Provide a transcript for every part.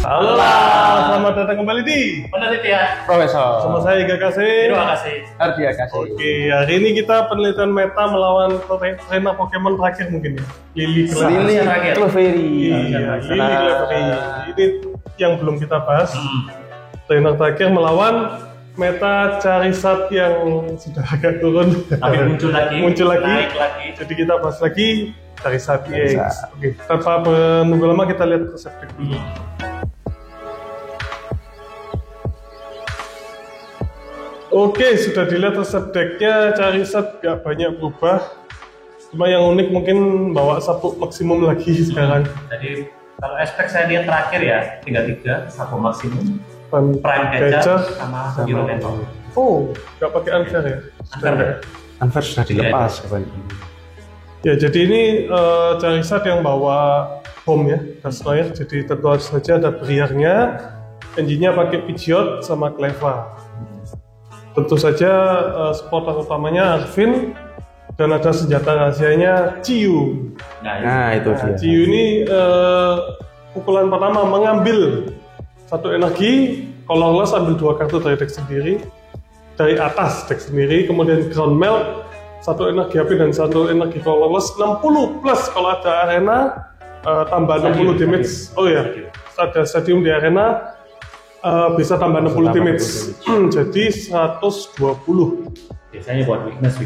Halo, selamat datang kembali di Penelitian Profesor. sama saya Iga Kasih. Terima kasih. Ardia kasih. Oke, hari ini kita penelitian meta melawan trainer Pokemon terakhir mungkin ya, Lily Lily Terakhir. Clefairy. Iya, Lily Clefairy. Ini yang belum kita bahas. Trainer terakhir melawan meta Charizard yang sudah agak turun. Tapi muncul lagi. Naik lagi. Jadi kita bahas lagi Charizard EX. Oke, tanpa menunggu lama kita lihat resep deck dulu. Oke, sudah dilihat resep decknya. Charizard gak banyak berubah. Cuma yang unik mungkin bawa sabuk maksimum lagi sekarang. Jadi kalau aspek saya lihat terakhir ya 3-3 satu maksimum. Prime Gajah sama Hero Mentor. Oh, gak pakai unfair ya? Unfair. Unfair sudah dilepas. Ya, jadi ini Charizard yang bawa home ya, Dusknoir. Jadi tentu saja ada barriernya. Engine-nya pakai Pidgeot sama Cleffa. Tentu saja supporter utamanya Arvin. Dan ada senjata rahasianya Ciu. Nah, itu dia. Ciu ini pukulan pertama mengambil satu energi, colorless ambil 2 kartu dari deck sendiri, dari atas deck sendiri, kemudian ground melt, satu energi api dan satu energi colorless, 60 plus kalau ada arena, tambah 60 damage. Oh ya, ada stadium di arena, bisa tambah 60 damage. Jadi 120. Biasanya buat weakness.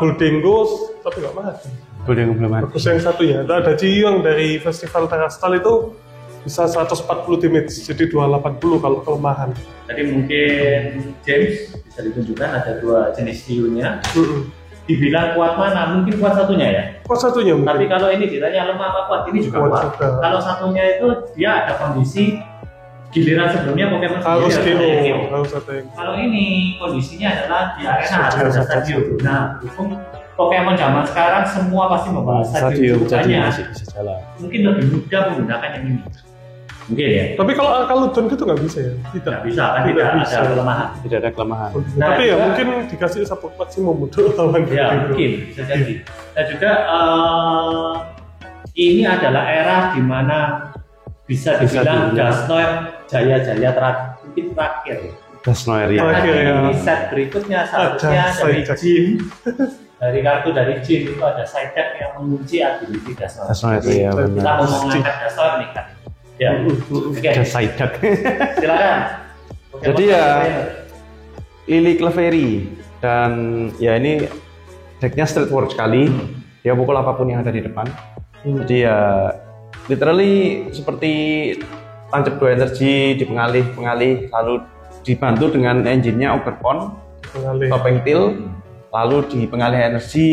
Gholdengo, tapi nggak mati. Gholdengo belum mati. Bagus yang satunya. Ada Ciu yang dari Festival Terastal itu bisa 140 damage, jadi 280 kalau kelemahan. Jadi mungkin James bisa ditunjukkan ada 2 jenis Ciu-nya. Dibilang kuat mana? Mungkin kuat satunya ya. Kuat satunya mungkin. Tapi kalau ini ditanya lemah apa kuat, ini juga kuat. Kalau satunya itu dia ada kondisi giliran sebelumnya Pokemon harus sendiri KO, harus ada yang. Kalau ini kondisinya adalah di arena ada stadium. Nah, berhubung Pokemon zaman sekarang semua pasti membahas stadium, jadi banyak. masih bisa jalan. Mungkin lebih mudah menggunakan yang ini. Mungkin ya. Tapi kalau Alcaludon gitu nggak bisa ya? Tidak bisa, kan tidak ada kelemahan. Tidak ada kelemahan. Nah, tapi ya mungkin dikasih support maksimum untuk lawan ya, mungkin bisa jadi. Dan juga ini adalah era di mana bisa dibilang Dusknoir jaya-jaya terakhir. Dusknoir ya. Karena di set berikutnya seharusnya dari Jim, dari kartu dari Jim itu ada side deck yang mengunci ability Dusknoir. Dusknoir ya Kita benar. mau mengangkat Dusknoir nih kan. Ya, oke. Ada Psyduck. Silakan. Jadi ya Lily Clefairy dan ya ini decknya straightforward sekali. Dia pukul apapun yang ada di depan. Jadi ya literally seperti tancap 2 energi di pengalih lalu dibantu dengan engine-nya Ogerpon, Topeng Tail, lalu di pengalih energi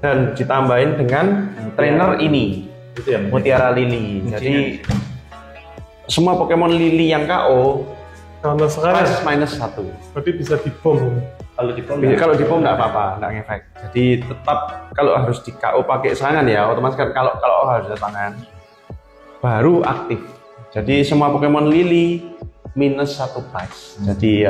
dan ditambahin dengan trainer ini. Itu ya, Mutiara Lily. Jadi semua Pokemon Lily yang KO karena sekarang -1. berarti bisa dibom. kalau di pom nggak apa-apa, nggak ngefek. Jadi tetap kalau harus di KO pakai serangan ya, otomatis kan kalau harus ada tangan baru aktif. Jadi semua Pokemon Lily -1 price. Jadi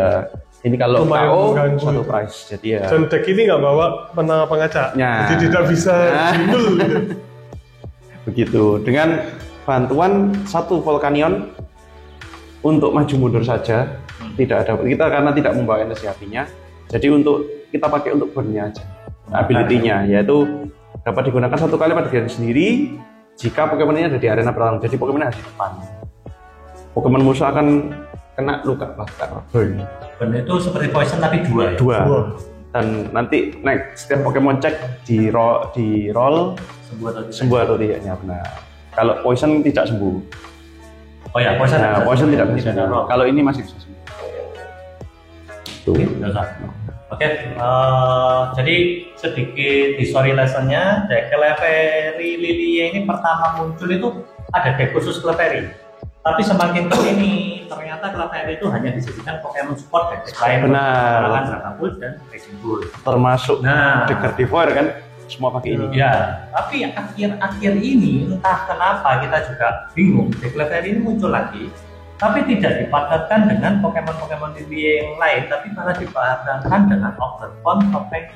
ini kalau KO 1 price. Jadi ya. Dan deck ini nggak bawa penara pengaca, Ya. jadi tidak bisa jindul. Begitu. Dengan bantuan 1 Volcanion untuk maju mundur saja, tidak ada kita karena tidak membawa energi apinya. Jadi untuk kita pakai untuk burn-nya aja. Ability-nya yaitu dapat digunakan 1 kali pada diri sendiri jika Pokemon ini ada di arena pertarungan. Jadi Pokemon ada di depan. Pokemon musuh akan kena luka bakar burn. Burn itu seperti poison tapi 2 ya. 2. Dan nanti setiap Pokemon cek di roll sembuh atau tidaknya benar. Kalau poison tidak sembuh. Oh ya, poison. Nah, poison tidak bisa sembuh. Kalau ini masih bisa sembuh. Tuh. Oke, jadi sedikit history lesson-nya. Deck Clefairy Lily ini pertama muncul itu ada deck khusus Clefairy. Tapi semakin kesini ternyata Clefairy itu hanya dijadikan Pokemon support dan deck lain. Benar. Dragon Bull dan Raging Bull. Termasuk deck Gardevoir kan semua pakai ini. Ya, tapi akhir-akhir ini entah kenapa kita juga bingung. Deck Clefairy ini muncul lagi, tapi tidak dipadatkan dengan Pokemon-Pokemon Lily yang lain, tapi malah dipadatkan dengan Ogerpon, Topeng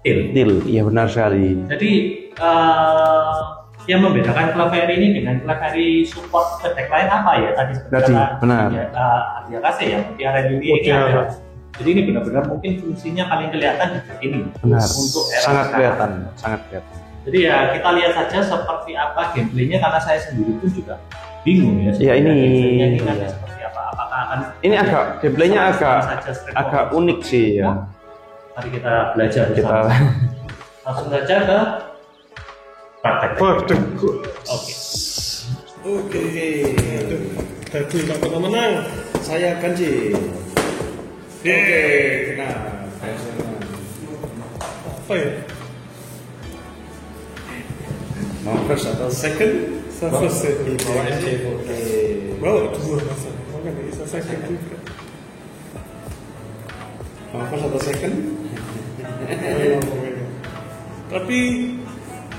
Tail. Iya benar sekali. Jadi yang membedakan Clefairy ini dengan Clefairy support ke deck lain apa ya tadi? Benar. Ya kasih ya, Mutiara Lilia ini ada. Jadi ini benar-benar mungkin fungsinya paling kelihatan di deck ini. Benar. Untuk era sangat sekarang. kelihatan. Jadi ya kita lihat saja seperti apa gameplaynya karena saya sendiri pun juga bingung ya. Ya ini. Ini nanti seperti apa? Apakah akan? Ini agak gameplaynya agak unik sih ya. Mari kita belajar bersama. Langsung saja ke praktek. Oke. Jadi Pak Kota menang. Saya Kanji. Oke, nah, apa ya? mau first atau second? First ya. Oke. Bawa dua masalah. Makanya bisa second juga. Mau first atau second? Tapi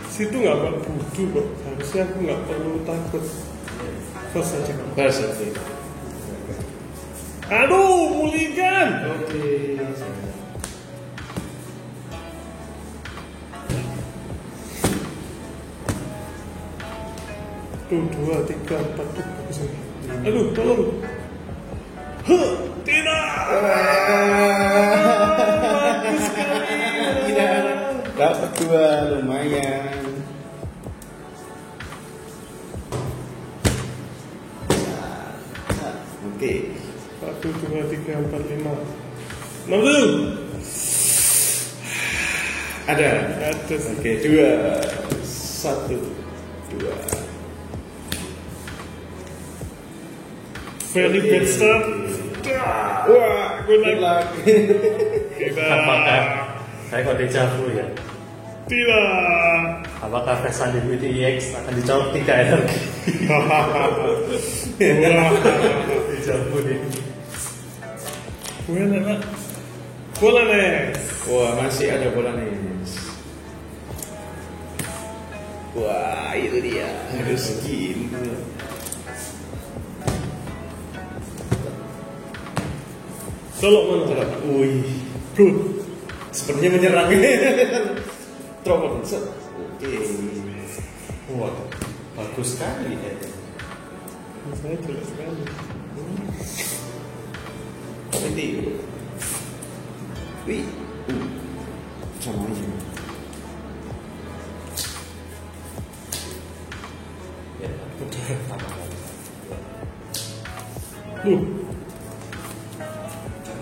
situ nggak butuh kok. Harusnya aku nggak perlu takut. First aja. First, oke. Aduh, mulihkan. Oke. Tuh, 2, 3, 4 tuh bagus nih. Aduh, tolong. Tidak. Bagus sekali. Dapat 2, lumayan. Oke. 1, 2, 3, 4, 5. 6 dulu. Ada. Oke, 2, 1, 2. Very bad start. Wah, good luck. Tidak. Apakah saya kok dejavu ya? Tidak. Apakah Vesan di VTX akan dijawab 3 energi? Dejavu nih. Gue enak. Bola nih. Wah, masih ada bola nih. Wah, itu dia. Harus gitu. Colok mana? Wih, good. Sepertinya menyerang. Teropong. Oke. Wah, bagus sekali ya. Saya jelek sekali. Ini. Wih. Sama aja. Ya, sama lagi.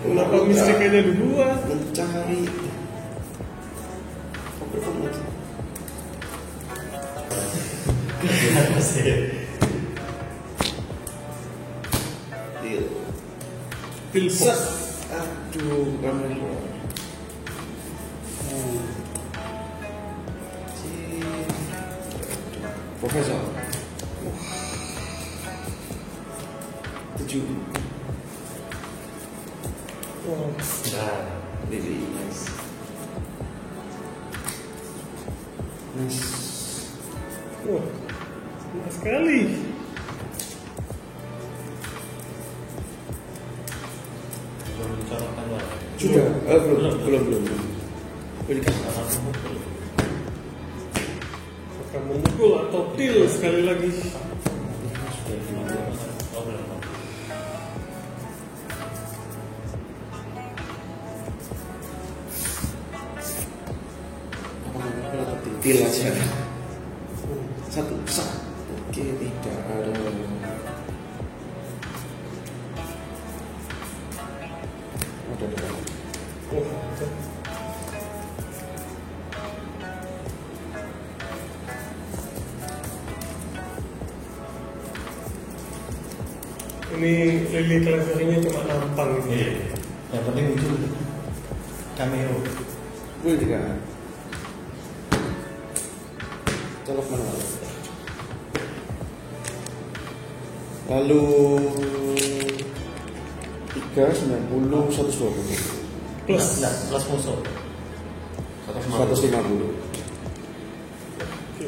Kenapa mistiknya dua? Mencari. Gimana sih? Deal Set. Aduh, kamu. Profesor. 7. Nah, Lily. Nice. Wah, enak sekali. belum dicorotkan lah. Sudah. Belum. Berikan. Akan memukul atau deal sekali lagi. Sudah dibuat. Oh, belum. Til aja. Satu. Oke, tidak ada. Ada. Wah, ini lili Clefairy-nya cuma nampang gitu. Iya. Yang penting muncul cameo. Boleh juga. Colok mana? Lalu 390 120 Plus. Nah, plus musuh. 150.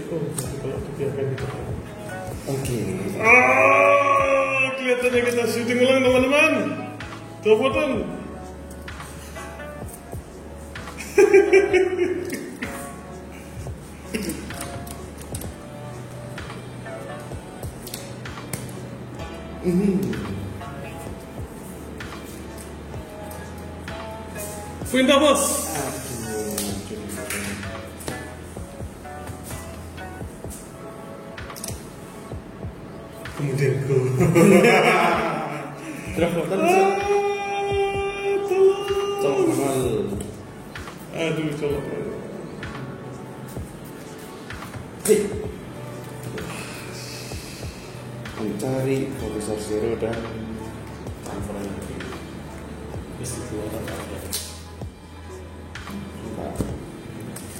Oh, kalau dibiarkan gitu. Oke. Kelihatannya kita syuting ulang teman-teman. Telepon. Perintah bos. Kemudian go. Terobosan Aduh, colok. Hei. Mencari Profesor Zero dan transfer Isi dua atau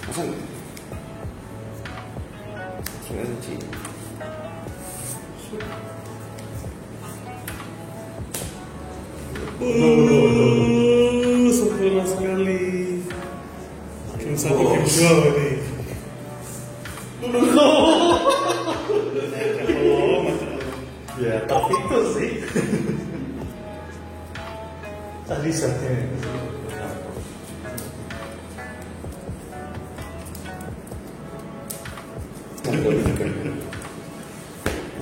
pasang energi Sempurna sekali. Game 1, game 2 ini. ya tapi itu sih tadi saatnya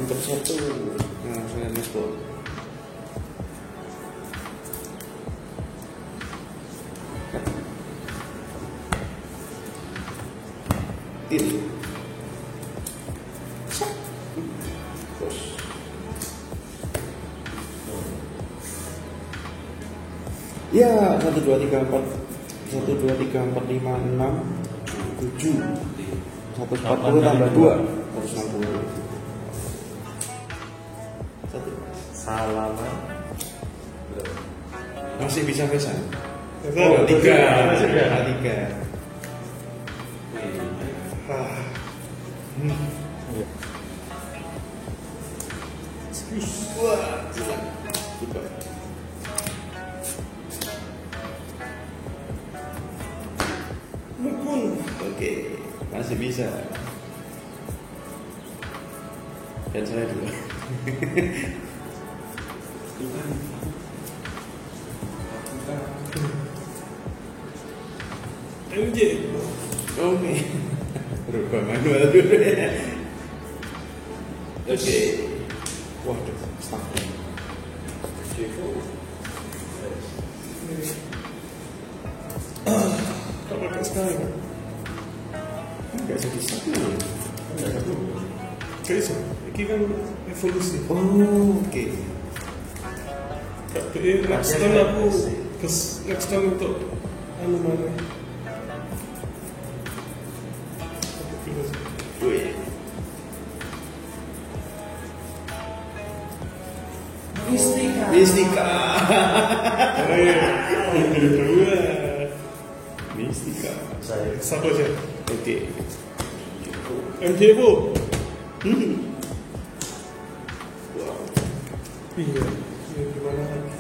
untuk satu. Nah, saya mispol. Ini. Terus. Ya, 1 2 3 4 1 2 3 4 5 6 7 140 tambah 2 160. salaman Masih bisa. Oh, Tiga. Wah, gila. Super. Mukul. Oke, masih bisa. Dan saya dulu. MJ. Oke. Rubah manual dulu ya. Oke. Waduh, stuck. Tak pakai sekarang. Enggak jadi stuck ya. Kayak iso. Ini kan evolusi. Oh, oke. Tapi next time aku next time untuk anu mana? Wih. Mistika. Kedua. Mistika. saya Satu aja. Oke. MJ bu. Wow. Iya. Ini gimana lagi?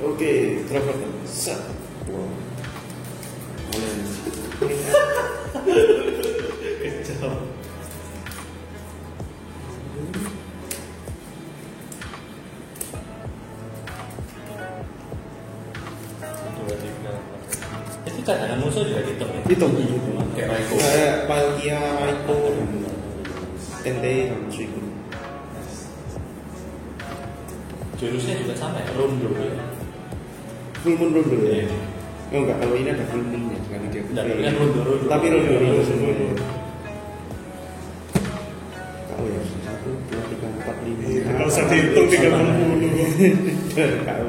Oke, Trevor. Set. Wow. Kalian. kejam dua tiga itu cadangan musuh juga hitung ya Hitung. kayak Raiko Kayak Palkia, Raiko, Tente, Shiku. jurusnya juga sama ya rondo ya Full moon rondo ya. Oh enggak, kalau ini ada full moonnya karena dia. Enggak, ini kan rondo Tapi rondo semua. Rondo. Kau ya, 1, 2, 3, 4, 5. Kalau saya dihitung 30. Kau.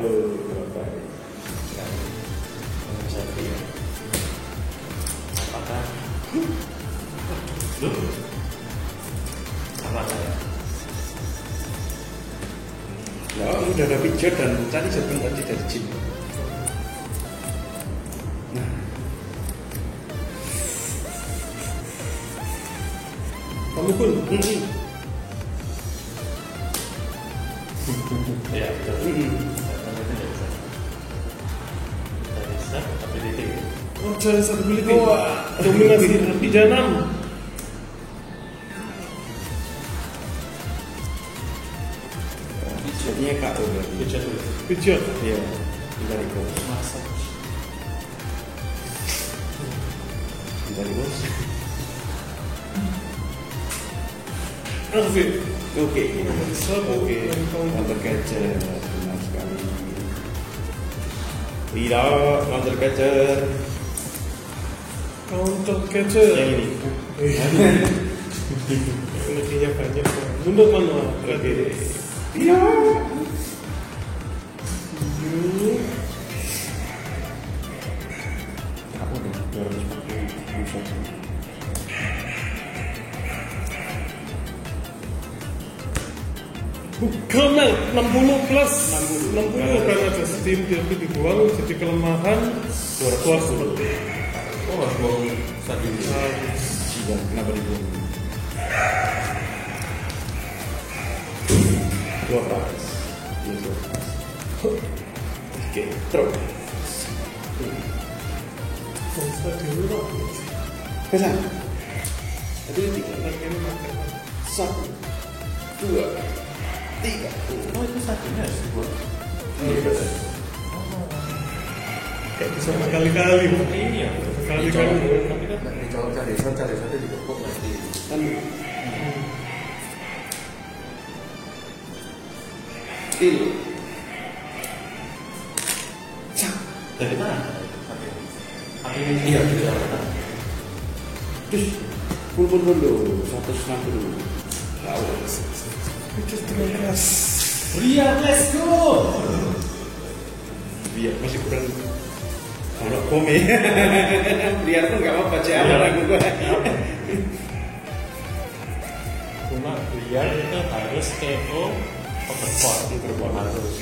apakah sama saya Ya, udah ada picture dan tadi sebentar tadi dari Jin. Nah, Kamu pun. ya betul bisa tapi di Oh, cara satu ability. Dominasi pidana. jadinya KO berarti. pijat dulu Pijat. Iya, dari bos. Dari bos. Arvin. Oke. Satu. Oke. Counter catcher. Benar sekali. Tidak, counter catcher. Counter catcher. Yang ini. Energinya banyak. Mundur mana? Oke. Tidak. Apa dong? 241. Bukan 60 plus 60 kan ada steam tapi dibuang jadi kelemahan 200. Oh, harus buang satu ini. Tidak, kenapa dibuang? 12. Iya, 12. Oke, terus. Bisa dulu lah. Kesana. Tadi Ini makan. 1, 2, 3. Oh itu satunya harus dibuat. Gak bisa berkali-kali. Iya. Berkali-kali. Tapi kan nggak dicolok cari satu dikepuk nanti. Kan. Til. Dari mana? Tapi ini iya gitu. Terus pun dulu 160. Itu dengan keras. Lihat, let's go. Biar masih kurang. Kalau kome. Biar pun nggak apa-apa cek apa lagu gua. Cuma biar itu harus KO overboard harus.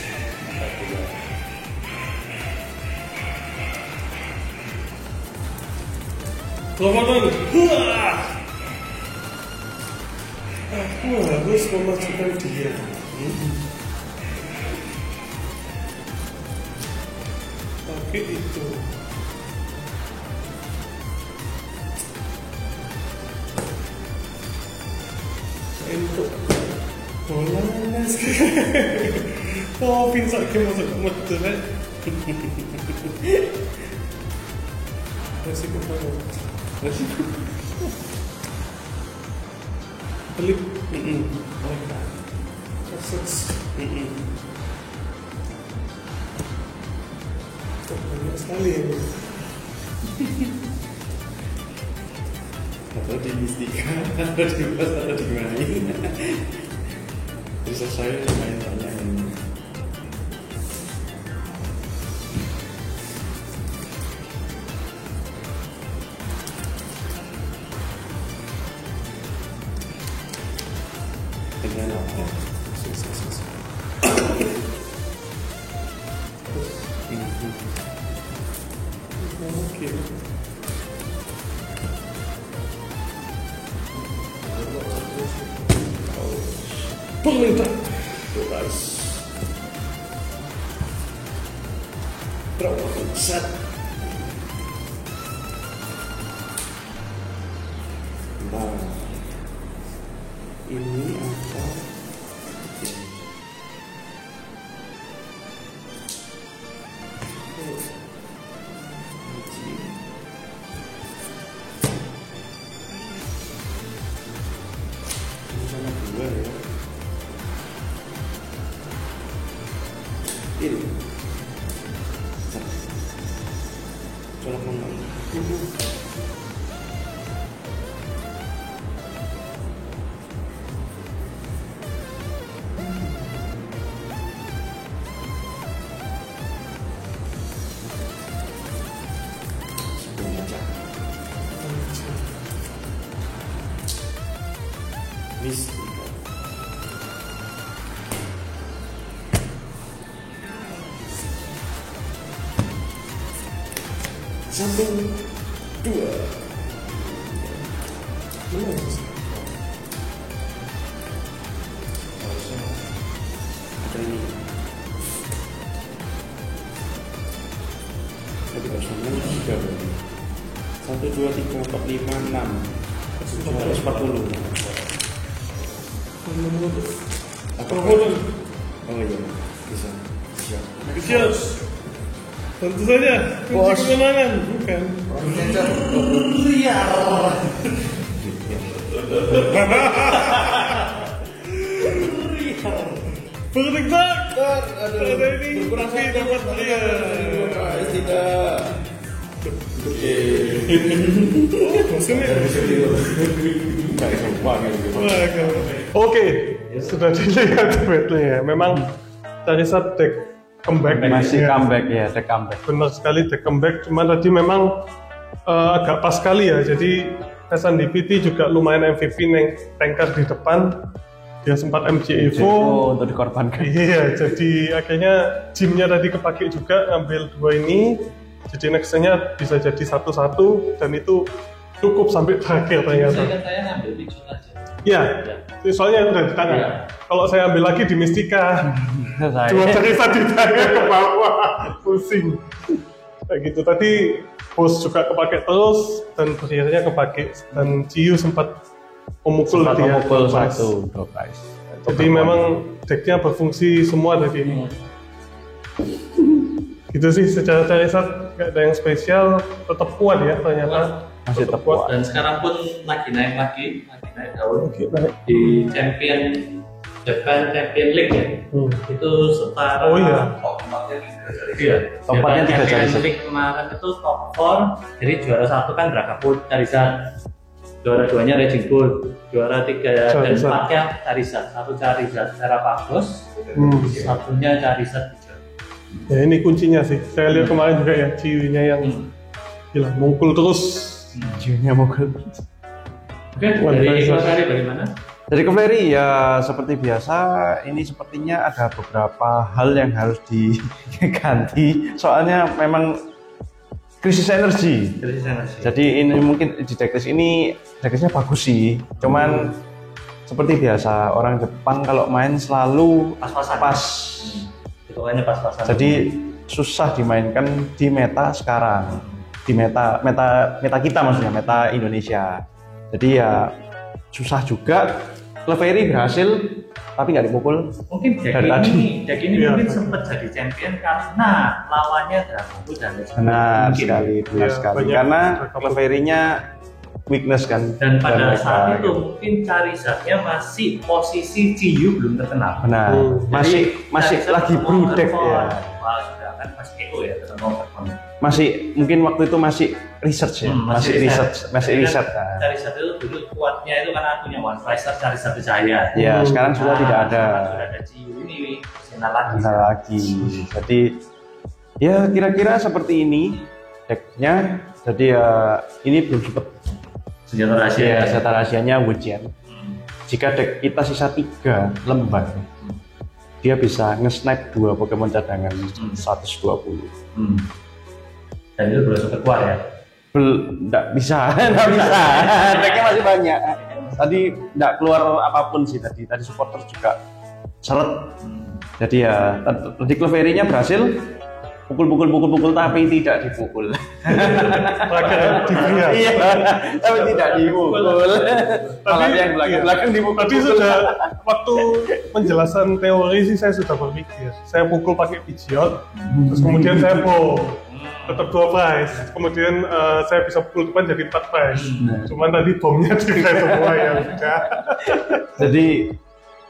Lawanan. Aku harus memajukan dia. Pakai itu. Untuk bola nes. Oh, pinsak ke masuk motor. Masih kepala. Pelik. Proses. Banyak sekali ya. Atau di mistika, atau di pas, atau di main. Bisa saya main banyak ini. Dengan apa? Oke. Pemerintah Bebas. Terowongan set. Nah, ini apa? Ini sama dua ya. Ini colok menang. Sebelum aja. Mistika. Satu, dua. Ada ini. Tapi kalau sama tiga. 1, 2, 3, 4, 5, 6. 140. Apa? Oh iya, bisa. Siap. Siap. Tentu saja. Kunci kemenangan bukan. Liar. Berarti tak. Ada ini kurang tapi satu dapat dia. Tidak. Oke. Oke, sudah dilihat Battle ya. Memang Charizard deck comeback Masih ya. comeback ya, deck comeback. Benar sekali deck comeback. Cuman tadi memang agak pas sekali ya. Jadi Hasan DPT juga lumayan MVP neng tanker di depan. Dia sempat MJ Evo. Untuk dikorbankan. Iya, jadi akhirnya gymnya tadi kepake juga ngambil 2 ini. Jadi nextnya bisa jadi 1-1 dan itu cukup sampai terakhir ternyata. Saya ngambil picture aja. Iya, soalnya udah di tangan. Iya. Kalau saya ambil lagi di Mystica, cuma Charizard di tangan ke bawah, pusing. Kayak gitu. Tadi Bos juga kepake terus dan akhirnya kepake dan Ciu sempat memukul dia. Memukul Pas. satu drop ice. Jadi memang decknya berfungsi semua tadi ini. Gitu sih secara Charizard nggak ada yang spesial, tetap kuat ya ternyata. Masih tetap kuat. Dan sekarang pun lagi naik daun Oke, baik. di Japan Champion League ya. Itu setara. Oh iya. Iya. Tempatnya Japan 3 Champion Charizard. League kemarin itu top 4. Jadi juara 1 kan Dragapult Charizard. Juara 2-nya Raging Bull, juara 3 dan Charizard. 4-nya Charizard. Satu Charizard Terapagos, satunya Charizard hijau. Ya ini kuncinya sih. Saya lihat kemarin juga ya Ciu-nya yang gila mungkul terus. Jiunya mukul. Oke, dari Clefairy bagaimana? Dari Clefairy ya seperti biasa, ini sepertinya ada beberapa hal yang harus diganti. Soalnya memang krisis energi. Jadi ini mungkin di decklist ini decklistnya bagus sih. Cuman seperti biasa orang Jepang kalau main selalu Pas-pasan. pas. Hitungannya pas-pasan. Jadi susah dimainkan di meta sekarang. Di meta kita maksudnya, meta Indonesia. Jadi ya susah juga. Clefairy berhasil tapi nggak dipukul. Mungkin dari tadi. deck ini Iya. mungkin sempat jadi champion karena lawannya Dragapult dan Raging Bull. Benar Mungkin. sekali, benar Iya, sekali. banyak Karena Dragapult. Clefairy-nya weakness kan. Dan pada mereka saat itu gitu. mungkin Charizard-nya masih posisi Ciu belum terkenal. Benar. Masih Charizard lagi ketemu broodek Overpower. ya. Wah, sudah kan masih KO ya ketemu Overpower. Masih mungkin waktu itu masih research ya. Masih research. Jadi kan Kan. Charizard itu dulu kuatnya itu karena punya One Fighter Charizard Jaya. Ya, sekarang sudah tidak ada. Sekarang sudah ada Ciu ini sinar lagi. Benar lagi. Jadi ya kira-kira seperti ini decknya. Jadi ya ini belum sempat Senjata rahasia. ya senjata rahasianya Wujian. Jika deck kita sisa 3 lembar, dia bisa nge-snipe 2 Pokemon cadangan 120. Dan itu belum sempat keluar ya. Nggak bisa, nggak bisa. Decknya masih banyak. Tadi nggak keluar apapun sih tadi. Tadi supporter juga seret. Jadi ya tadi Clefairy-nya berhasil pukul tapi tidak dipukul. Terakhir di pria. Iya, tapi tidak dipukul. Malah yang belakang dipukul. Tadi sudah waktu penjelasan teori sih saya sudah berpikir. Saya pukul pakai Pidgeot, terus kemudian saya bow. Tetap 2 price, kemudian saya bisa pukul depan jadi 4 price. Cuman tadi bomnya juga semua ya udah. Jadi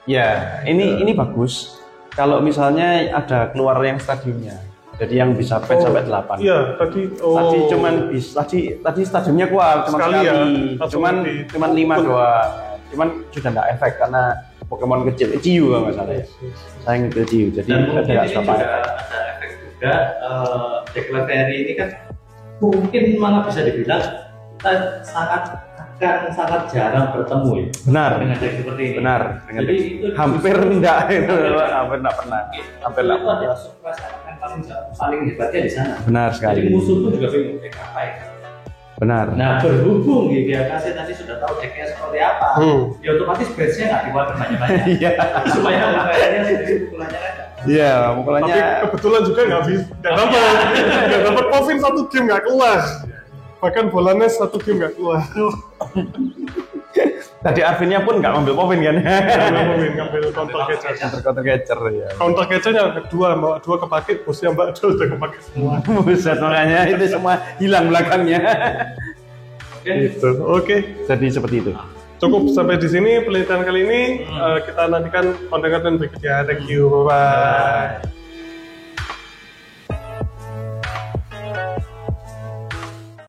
ya ini bagus. Kalau misalnya ada keluar yang stadiumnya, jadi yang bisa patch sampai 8. Iya, tadi Tadi cuman tadi stadiumnya kuat cuma Sekali ya, sekali. langsung Cuman 5 doang. Cuman sudah nggak efek karena Pokemon kecil Ciu kalau nggak salah ya. Saya ngikutin Ciu, jadi Dan mungkin nggak ini apa-apa. juga ada efek juga deck Clefairy ini kan mungkin malah bisa dibilang kita sangat jarang bertemu ya. Benar. Dengan deck seperti ini. Benar. Dengan Jadi deck- itu hampir enggak itu, hampir enggak pernah. Hampir itu enggak pernah. adalah surprise kan paling hebatnya di sana. Benar sekali. Jadi musuh pun juga bingung deck apa ya. Benar. Nah berhubung GGAKC tadi sudah tahu decknya seperti apa, ya otomatis base-nya nggak dikeluarkan banyak-banyak. Iya. Supaya kayaknya sendiri pukulannya kan. Iya, tapi pukulannya kebetulan juga nggak dapat Povin 1 game nggak keluar. Bahkan bolanya 1 game nggak keluar. tadi Arvinnya pun nggak ngambil Povin kan. Ngambil counter catcher. Counter catcher ya. Counter catcher-nya kedua, Mbak Dua kepake, bosnya Mbak Dua udah kepake semua. Buset, makanya itu semua hilang belakangnya. Oke. Gitu. Oke. Jadi seperti itu. Cukup sampai di sini penelitian kali ini. Kita nantikan konten-konten berikutnya. Thank you, bye.